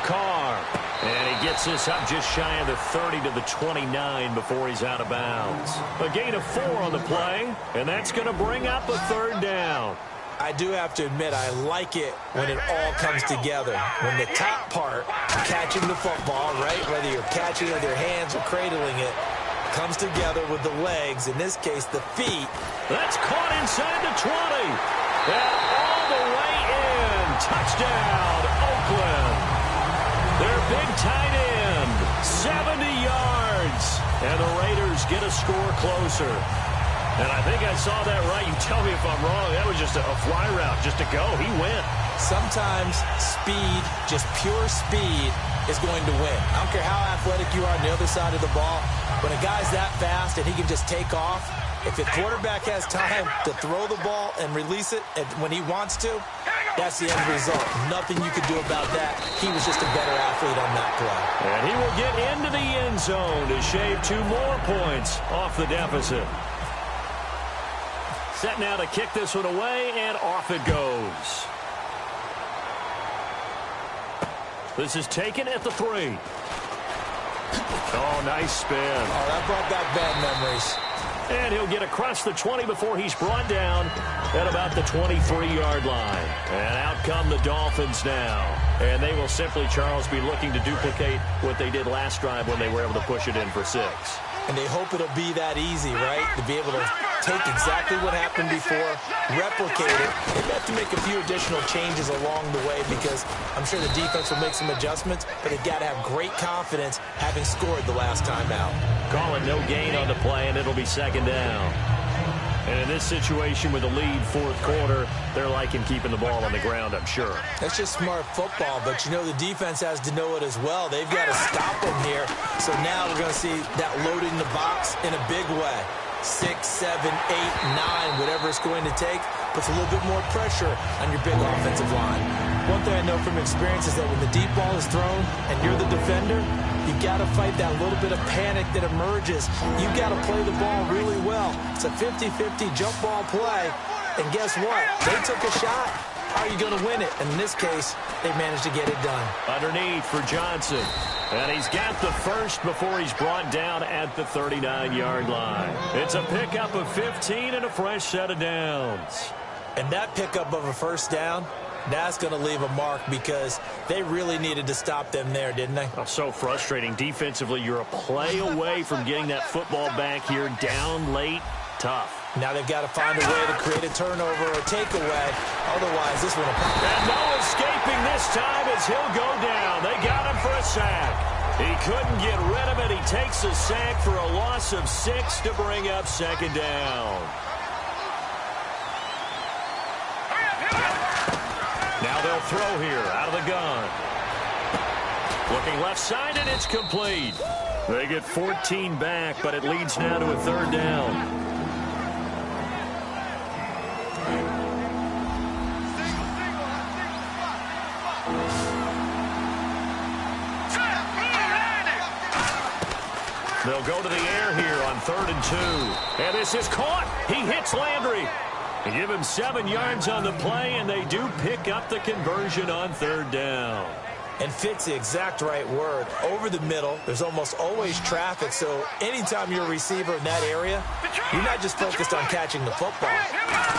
Carr. And he gets this up just shy of the 30 to the 29 before he's out of bounds. A gain of 4 on the play, and that's going to bring up a third down. I do have to admit, I like it when it all comes together. When the top part, catching the football, right, whether you're catching it with your hands or cradling it, comes together with the legs, in this case, the feet. That's caught inside the 20. And all the way in. Touchdown, Oakland. Their big tight end, 70 yards. And the Raiders get a score closer. And I think I saw that right. You tell me if I'm wrong. That was just a fly route, just to go. He went. Sometimes speed, just pure speed, is going to win. I don't care how athletic you are on the other side of the ball. When a guy's that fast and he can just take off, if the quarterback has time to throw the ball and release it when he wants to, that's the end result. Nothing you could do about that. He was just a better athlete on that play. And he will get into the end zone to shave 2 more points off the deficit. Set now to kick this one away, and off it goes. This is taken at the 3. Oh, nice spin. Oh, that brought back bad memories. And he'll get across the 20 before he's brought down at about the 23-yard line. And out come the Dolphins now. And they will simply, Charles, be looking to duplicate what they did last drive when they were able to push it in for 6. And they hope it'll be that easy, right? To be able to take exactly what happened before, replicate it. They've got to make a few additional changes along the way because I'm sure the defense will make some adjustments, but they've got to have great confidence having scored the last time out. Call it no gain on the play, and it'll be second down. And in this situation with a lead fourth quarter, they're liking keeping the ball on the ground, I'm sure. That's just smart football, but you know the defense has to know it as well. They've got to stop them here. So now we're going to see that loading the box in a big way. 6, 7, 8, 9, whatever it's going to take, puts a little bit more pressure on your big offensive line. One thing I know from experience is that when the deep ball is thrown and you're the defender, you've got to fight that little bit of panic that emerges. You've got to play the ball really well. It's a 50-50 jump ball play. And guess what? They took a shot. How are you going to win it? And in this case, they managed to get it done. Underneath for Johnson. And he's got the first before he's brought down at the 39-yard line. It's a pickup of 15 and a fresh set of downs. And that pickup of a first down, that's going to leave a mark because they really needed to stop them there, didn't they? Oh, so frustrating. Defensively, you're a play away from getting that football back here down late. Tough. Now they've got to find a way to create a turnover or takeaway. Otherwise, this one will pop. And no escaping this time as he'll go down. They got him for a sack. He couldn't get rid of it. He takes a sack for a loss of 6 to bring up second down. Now they'll throw here out of the gun. Looking left side, and it's complete. They get 14 back, but it leads now to a third down. They'll go to the air here on 3rd and 2. And this is caught. He hits Landry. They give him 7 yards on the play, and they do pick up the conversion on 3rd down. And fit's the exact right word. Over the middle, there's almost always traffic, so anytime you're a receiver in that area, you're not just focused on catching the football.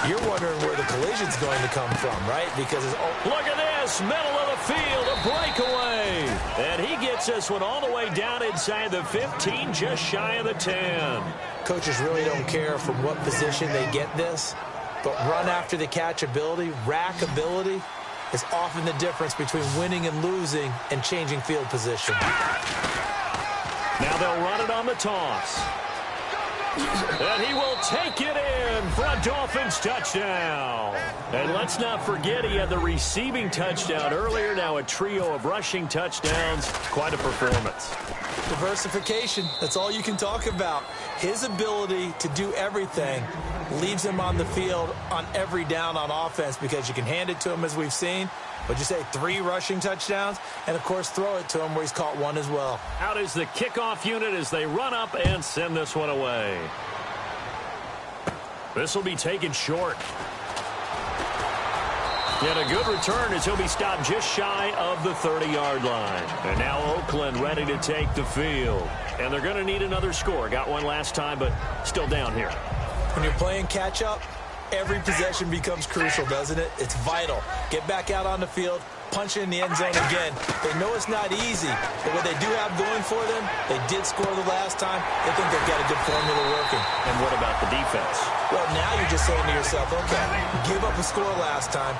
You're wondering where the collision's going to come from, right? Because it's... Look at this, middle of the field, a breakaway. And he gets this one all the way down inside the 15, just shy of the 10. Coaches really don't care from what position they get this, but run after the catch ability, rack ability, is often the difference between winning and losing and changing field position. Now they'll run it on the toss. And he will take it in for a Dolphins touchdown. And let's not forget he had the receiving touchdown earlier. Now a trio of rushing touchdowns. Quite a performance. Diversification, that's all you can talk about. His ability to do everything leaves him on the field on every down on offense because you can hand it to him as we've seen. What'd you say, 3 rushing touchdowns? And, of course, throw it to him where he's caught 1 as well. Out is the kickoff unit as they run up and send this one away. This will be taken short. Yet a good return as he'll be stopped just shy of the 30-yard line. And now Oakland ready to take the field. And they're going to need another score. Got one last time, but still down here. When you're playing catch-up, every possession becomes crucial, doesn't it? It's vital. Get back out on the field, punch it in the end zone again. They know it's not easy, but what they do have going for them, they did score the last time. They think they've got a good formula working. And what about the defense? Well, now you're just saying to yourself, okay, give up a score last time.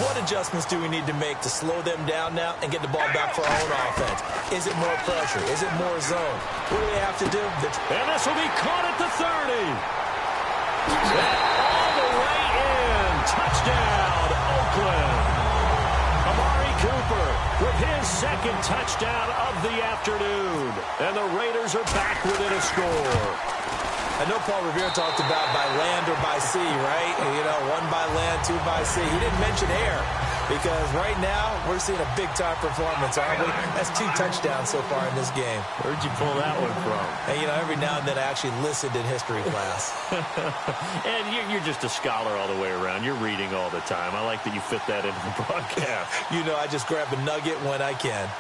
What adjustments do we need to make to slow them down now and get the ball back for our own offense? Is it more pressure? Is it more zone? What do they have to do? And this will be caught at the 30. All the way in. Touchdown, Oakland. Amari Cooper with his second touchdown of the afternoon. And the Raiders are back within a score. I know Paul Revere talked about by land or by sea, right? You know, 1 by land, 2 by sea. He didn't mention air because right now we're seeing a big-time performance, aren't we? That's 2 touchdowns so far in this game. Where'd you pull that one from? And, you know, every now and then I actually listened in history class. And you're just a scholar all the way around. You're reading all the time. I like that you fit that into the broadcast. You know, I just grab a nugget when I can.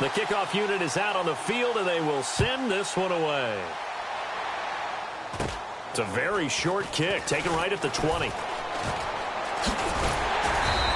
The kickoff unit is out on the field, and they will send this one away. It's a very short kick, taken right at the 20.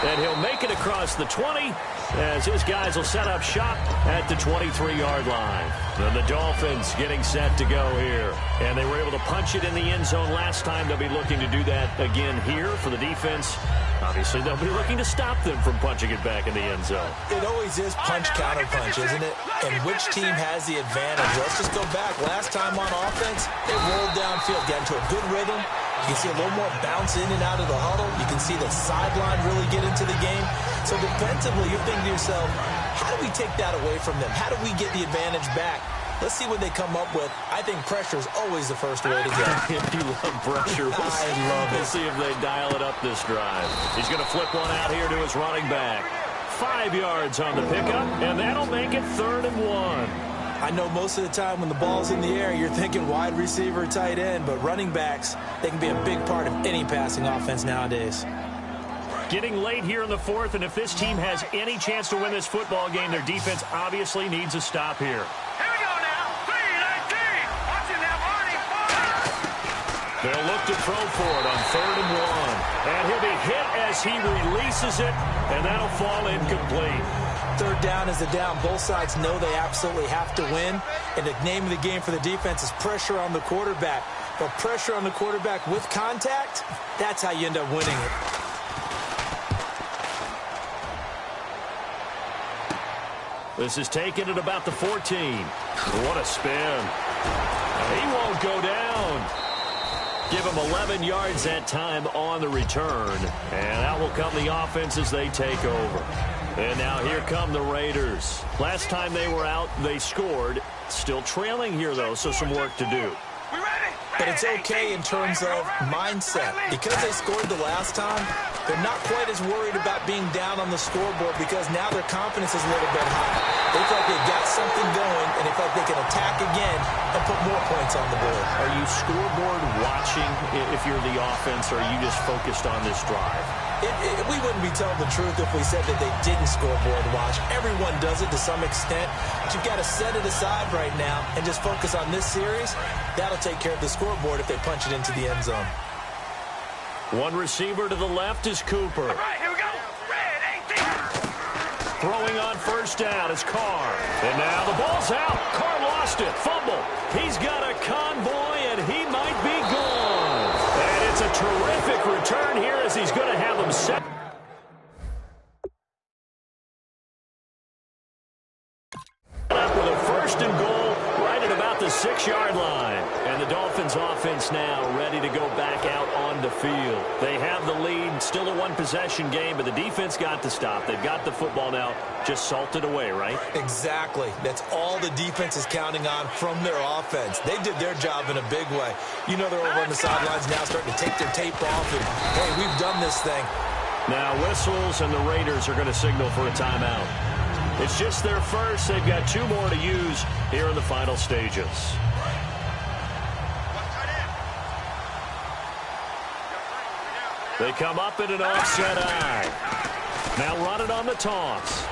And he'll make it across the 20 as his guys will set up shop at the 23-yard line. And the Dolphins getting set to go here. And they were able to punch it in the end zone last time. They'll be looking to do that again here for the defense. Obviously, they'll be looking to stop them from punching it back in the end zone. It always is punch-counter-punch, isn't it? And which team has the advantage? Let's just go back. Last time on offense, they rolled downfield, got into a good rhythm. You can see a little more bounce in and out of the huddle. You can see the sideline really get into the game. So defensively, you're thinking to yourself, how do we take that away from them? How do we get the advantage back? Let's see what they come up with. I think pressure is always the first way to go. If you love pressure, I love it. We'll see if they dial it up this drive. He's going to flip one out here to his running back. 5 yards on the pickup, and that'll make it 3rd and 1. I know most of the time when the ball's in the air, you're thinking wide receiver, tight end, but running backs, they can be a big part of any passing offense nowadays. Getting late here in the 4th, and if this team has any chance to win this football game, their defense obviously needs a stop here. Here we go now. 3-19. Watching that running. They'll look to throw for it on 3rd and 1. And he'll be hit as he releases it, and that'll fall incomplete. 3rd down is the down. Both sides know they absolutely have to win. And the name of the game for the defense is pressure on the quarterback. But pressure on the quarterback with contact, that's how you end up winning it. This is taken at about the 14. What a spin. He won't go down. Give him 11 yards that time on the return. And out will come the offense as they take over. And now here come the Raiders. Last time they were out, they scored. Still trailing here, though, so some work to do. But it's okay in terms of mindset. Because they scored the last time, they're not quite as worried about being down on the scoreboard because now their confidence is a little bit high. They feel like they've got something going, and they feel like they can attack again and put more points on the board. Are you scoreboard watching if you're the offense, or are you just focused on this drive? We wouldn't be telling the truth if we said that they didn't scoreboard watch. Everyone does it to some extent, but you've got to set it aside right now and just focus on this series. That'll take care of the scoreboard if they punch it into the end zone. One receiver to the left is Cooper. All right, here we go. Red 18. Throwing on first down is Carr. And now the ball's out. Carr lost it. Fumble. He's got a convoy, and he might be gone. And it's a terrific return here as he's going to have them set up with a first and goal right at about the 6-yard line. And the Dolphins offense now ready to go back out on the field. They have the lead, still a one-possession game, but the defense got to stop. They've got the football now, just salted away, right? Exactly. That's all the defense is counting on from their offense. They did their job in a big way. You know they're over on the sidelines now starting to take their tape off and, hey, we've done this thing. Now whistles, and the Raiders are going to signal for a timeout. It's just their first. They've got 2 more to use here in the final stages. They come up in an offset eye. Now run it on the toss.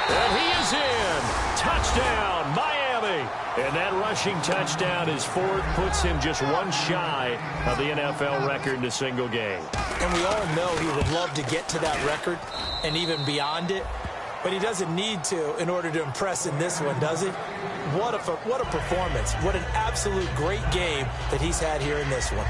And he is in. Touchdown, Miami. And that rushing touchdown is 4th, puts him just 1 shy of the NFL record in a single game. And we all know he would love to get to that record and even beyond it. But he doesn't need to in order to impress in this one, does he? What a performance. What an absolute great game that he's had here in this one.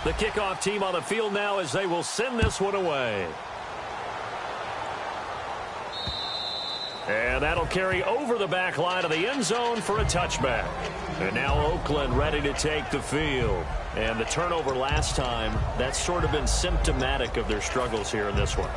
The kickoff team on the field now as they will send this one away. And that'll carry over the back line of the end zone for a touchback. And now Oakland ready to take the field. And the turnover last time, that's sort of been symptomatic of their struggles here in this one.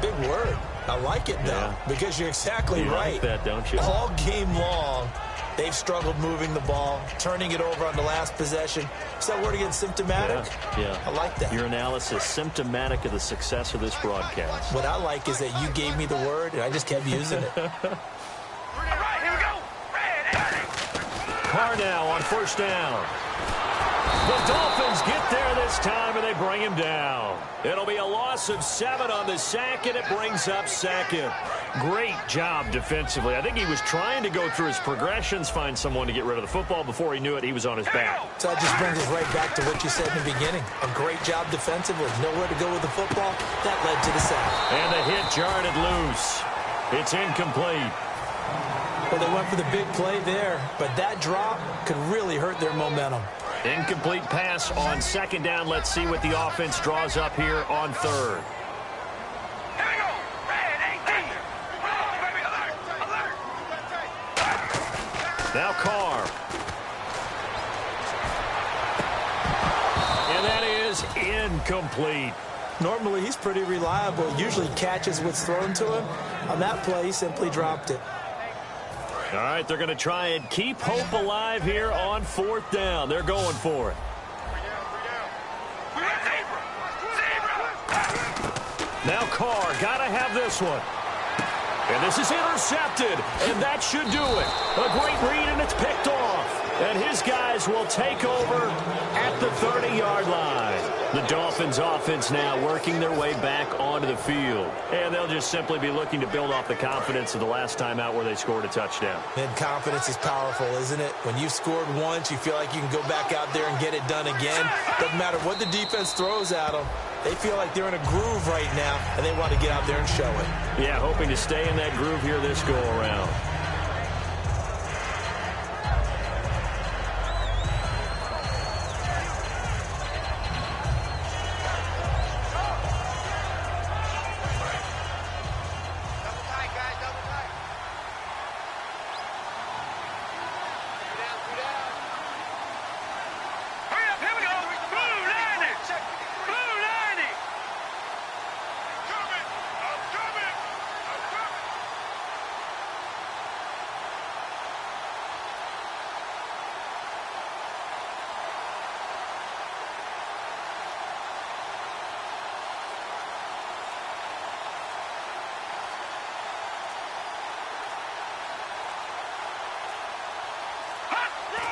Big word. I like it, though, because you're exactly right. Like that, don't you? All game long, they've struggled moving the ball, turning it over on the last possession. Is that word again, symptomatic? Yeah. I like that. Your analysis, symptomatic of the success of this broadcast. What I like is that you gave me the word, and I just kept using it. All right, here we go. Red 18. Carr now on first down. The Dolphins get there this time, and they bring him down. It'll be a loss of 7 on the sack, and it brings up 2nd. Great job defensively. I think he was trying to go through his progressions, find someone to get rid of the football. Before he knew it, he was on his back. So that just brings us right back to what you said in the beginning. A great job defensively. Nowhere to go with the football. That led to the sack. And the hit jarred it loose. It's incomplete. Well, they went for the big play there, but that drop could really hurt their momentum. Incomplete pass on 2nd down. Let's see what the offense draws up here on 3rd. Here we go. Red 18. Oh, baby, alert, alert. Now Carr. And that is incomplete. Normally, he's pretty reliable. Usually catches what's thrown to him. On that play, he simply dropped it. All right, they're going to try and keep hope alive here on 4th down. They're going for it. Now Carr, got to have this one. And this is intercepted, and that should do it. A great read, and it's picked off. And his guys will take over at the 30-yard line. The Dolphins offense now working their way back onto the field. And they'll just simply be looking to build off the confidence of the last time out where they scored a touchdown. And confidence is powerful, isn't it? When you've scored once, you feel like you can go back out there and get it done again. Doesn't matter what the defense throws at them. They feel like they're in a groove right now, and they want to get out there and show it. Yeah, hoping to stay in that groove here this go-around.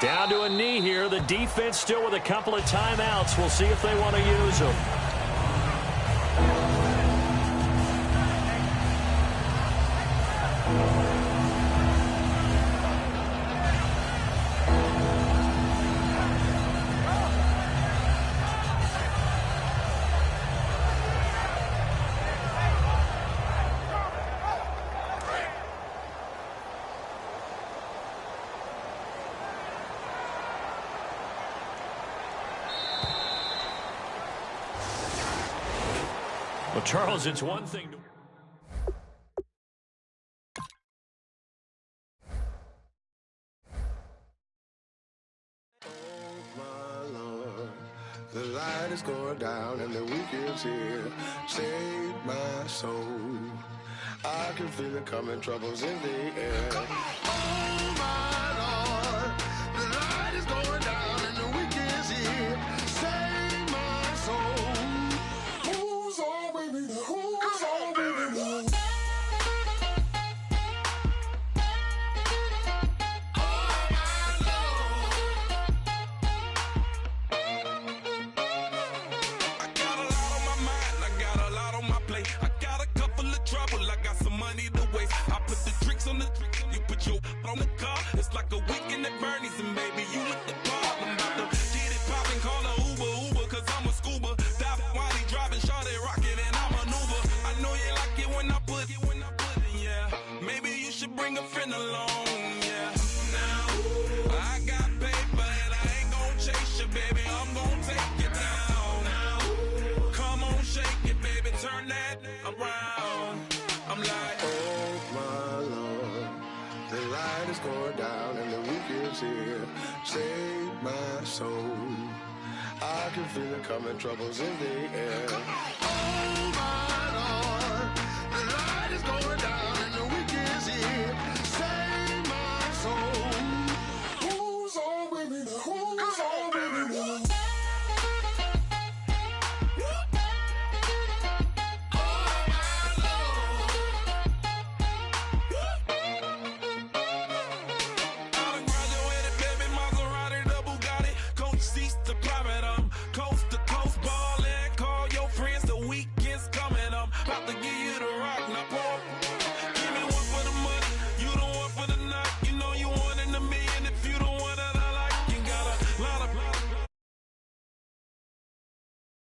Down to a knee here. The defense still with a couple of timeouts. We'll see if they want to use them. Well, Charles, it's one thing to... Oh, my Lord, the light is going down and the weekend's here. Save my soul. I can feel it coming, troubles in the air. Oh, my Lord, the light is going down and the weekend's here. Save my soul. Who's all with me? Who's all with me? On the car, it's like a weekend at Bernie's, and baby, you look the part. I'm about to get it poppin', call a Uber, cause I'm a scuba. Dive while he driving, shawty rockin', and I maneuver. I know you like it when I put it, yeah. Maybe you should bring a friend along, yeah. Now, I got paper, and I ain't gon' chase you, baby. I'm gon' take you down. Now, come on, shake it, baby, turn that around. I'm like, oh, my Lord. The light is going down and the weekend's here. Save my soul. I can feel it coming, troubles in the air. Oh, my Lord. The light is going down